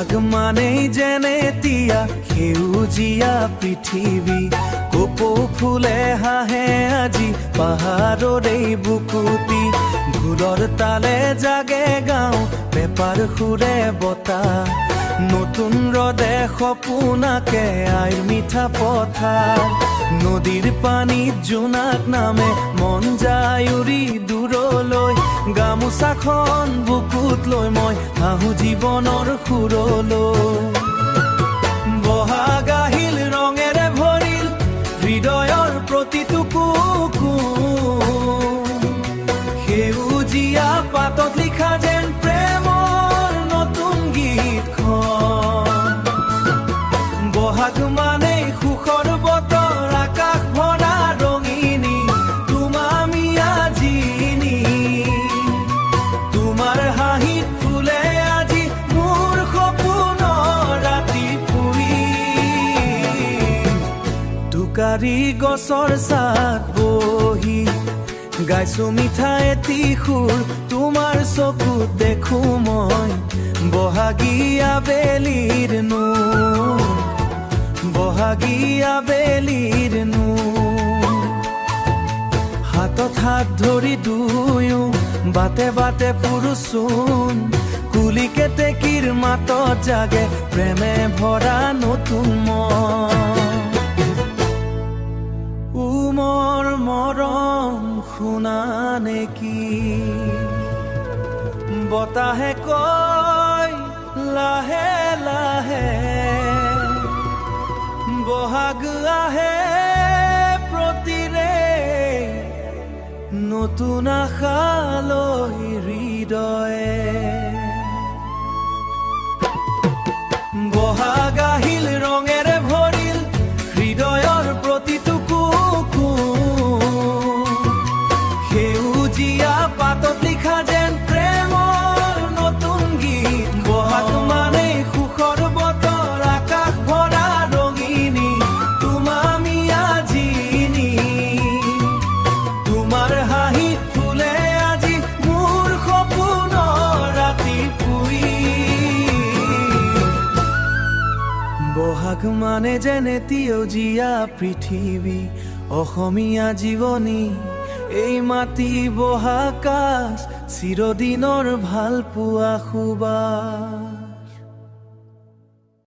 বহাগ মানেই যেনে তিয়া সেউজীয়া পৃথিৱী, কপৌ ফুলে হাঁহে আজি পাহাৰৰে বুকুতি, ঢোলৰ তালে জাগে গাঁও পেপাৰ সুৰে বতাহ, নতুন ৰদে সপোনাকে আইৰ মিঠা পথাৰ, নদীৰ পানীত জোনাক নামে মন যায় উৰি দূৰলৈ, গামোচাখন বুকুত লৈ মই আহোঁ জীৱনৰ সুৰলৈ। বহাগ আহিল ৰঙেৰে ভৰিল হৃদয়ৰ প্ৰতিটো কুকুৰ, সেউজীয়া পাতত লিখা যেন প্ৰেমৰ নতুন গীতখন। বহাগ মানেই সুখৰ বতৰ, আকাশ ভৰা ৰঙিনী, তুমি আজিনী, তোমাৰ হাঁহিত ফুলে আজি মোৰ সপোনৰ ৰাতি ফুৰি, টোকাৰী গছৰ ছাঁত বহি গাইছো মিঠা এটি সুৰ, তোমাৰ চকুত দেখো মই বহাগীয়া বেলিৰ নূৰ, বহাগীয়া বেলিৰ নূৰ। হাতত হাত ধৰি দুয়ো বাটে বাটে ফুৰোচোন, কুলি কেতেকীৰ মাতত জাগে প্ৰেমে ভৰা নতুন মন। মোৰ মৰম শুনা নেকি, বতাহে কয় লাহে লাহে, বহাগ আহে প্ৰতিৰে নতুন আশালৈ হৃদয়ে। বহাগ আহিল ৰঙেৰে ভৰিল হৃদয়ৰ প্ৰতিটো কুকুৰ, সেউজীয়া পাতত লিখা যেন প্ৰেমৰ নতুন গীত। বহাগ মানেই সুখৰ বতৰ, আকাশ ভৰা ৰঙিনী, তুমি আজিনী, তোমাৰ হাঁহিত ফুলে আজি মোৰ সপোনৰ ৰাতি ফুৰি। বহাগ মানে যেনে সেউজীয়া পৃথিৱী, অসমীয়া জীৱনী, এই মাটি বহাগ চিৰদিনৰ ভাল পোৱা সুবাস।